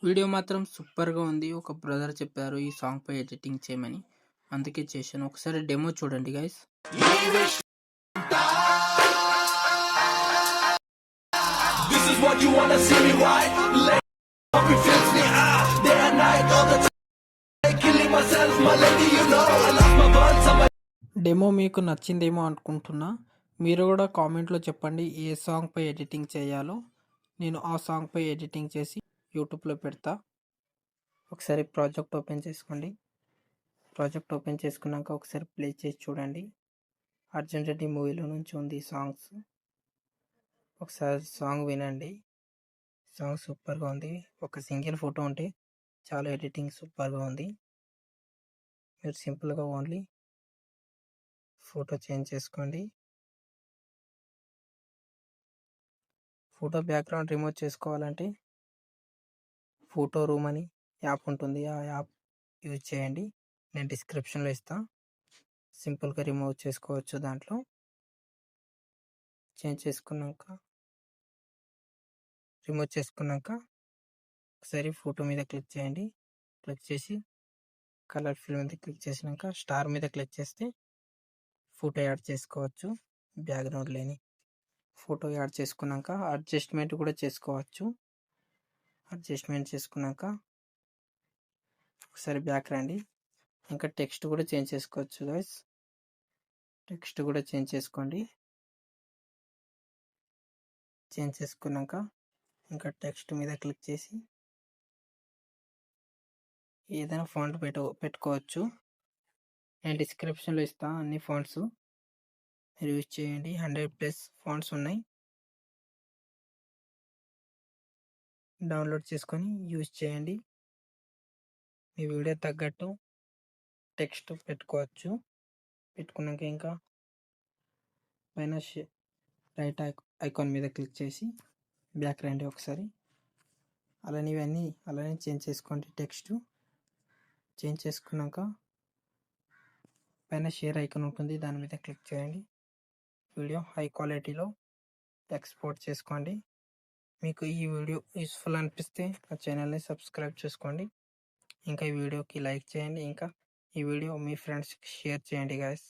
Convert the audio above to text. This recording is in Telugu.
వీడియో మాత్రం సూపర్‌గా ఉంది. ఒక బ్రదర్ చెప్పారు ఈ సాంగ్‌పై ఎడిటింగ్ చేయమని. అందుకే చేశాను. ఒకసారి డెమో చూడండి guys. This is what you wanna see me right? Lady fills me out day and night all the time. Killing myself, my lady, you know I lost my words. Demo మీకు నచ్చిందేమో అనుకుంటున్నా. మీరు కూడా కామెంట్లో చెప్పండి ఏ సాంగ్‌పై ఎడిటింగ్ చేయాలో. నేను ఆ సాంగ్‌పై ఎడిటింగ్ చేసి యూట్యూబ్‌లో పెడతా. ఒకసారి ప్రాజెక్ట్ ఓపెన్ చేసుకోండి. ప్రాజెక్ట్ ఓపెన్ చేసుకున్నాక ఒకసారి ప్లే చేసి చూడండి. అర్జున్ రెడ్డి మూవీలో నుంచి ఉంది సాంగ్స్. ఒకసారి సాంగ్ వినండి. సాంగ్ సూపర్గా ఉంది. ఒక సింగిల్ ఫోటో ఉంటే చాలా ఎడిటింగ్ సూపర్గా ఉంది. మీరు సింపుల్గా ఓన్లీ ఫోటో చేంజ్ చేసుకోండి. ఫోటో బ్యాక్గ్రౌండ్ రిమూవ్ చేసుకోవాలంటే ఫోటో రూమ్ అని యాప్ ఉంటుంది. ఆ యాప్ యూజ్ చేయండి. నేను డిస్క్రిప్షన్లో ఇస్తాను. సింపుల్గా రిమూవ్ చేసుకోవచ్చు. దాంట్లో రిమూవ్ చేసుకున్నాక ఒకసారి ఫోటో మీద క్లిక్ చేయండి. క్లిక్ చేసి కలర్ ఫిల్ మీద క్లిక్ చేసినాక స్టార్ మీద క్లిక్ చేస్తే ఫోటో యాడ్ చేసుకోవచ్చు. బ్యాక్గ్రౌండ్ లేని ఫోటో యాడ్ చేసుకున్నాక అడ్జస్ట్మెంట్ కూడా చేసుకోవచ్చు. అడ్జస్ట్మెంట్ చేసుకున్నాక ఒకసారి బ్యాక్ రండి. ఇంకా టెక్స్ట్ కూడా చేంజ్ చేసుకోవచ్చు గైస్. టెక్స్ట్ కూడా చేంజ్ చేసుకోండి. చేంజ్ చేసుకున్నాక ఇంకా టెక్స్ట్ మీద క్లిక్ చేసి ఏదైనా ఫాంట్ పెట్టుకోవచ్చు. నేను డిస్క్రిప్షన్లో ఇస్తాను అన్ని ఫాంట్స్. మీరు యూజ్ చేయండి. 100+ ఫాంట్స్ ఉన్నాయి. డౌన్లోడ్ చేసుకొని యూజ్ చేయండి. మీ వీడియో తగ్గట్టు టెక్స్ట్ పెట్టుకోవచ్చు. పెట్టుకున్నాక ఇంకా పైన రైట్ ఐకాన్ మీద క్లిక్ చేసి బ్యాక్ రండి ఒకసారి. అలానే చేంజ్ చేసుకోండి. టెక్స్ట్ చేంజ్ చేసుకున్నాక పైన షేర్ ఐకాన్ ఉంటుంది. దాని మీద క్లిక్ చేయండి. వీడియో హై క్వాలిటీలో ఎక్స్పోర్ట్ చేసుకోండి. మీకు ఈ వీడియో యూస్ఫుల్ అనిపిస్తే నా ఛానల్ని సబ్స్క్రైబ్ చేసుకోండి. ఇంకా ఈ వీడియోకి లైక్ చేయండి. ఇంకా ఈ వీడియో మీ ఫ్రెండ్స్కి షేర్ చేయండి గాయస్.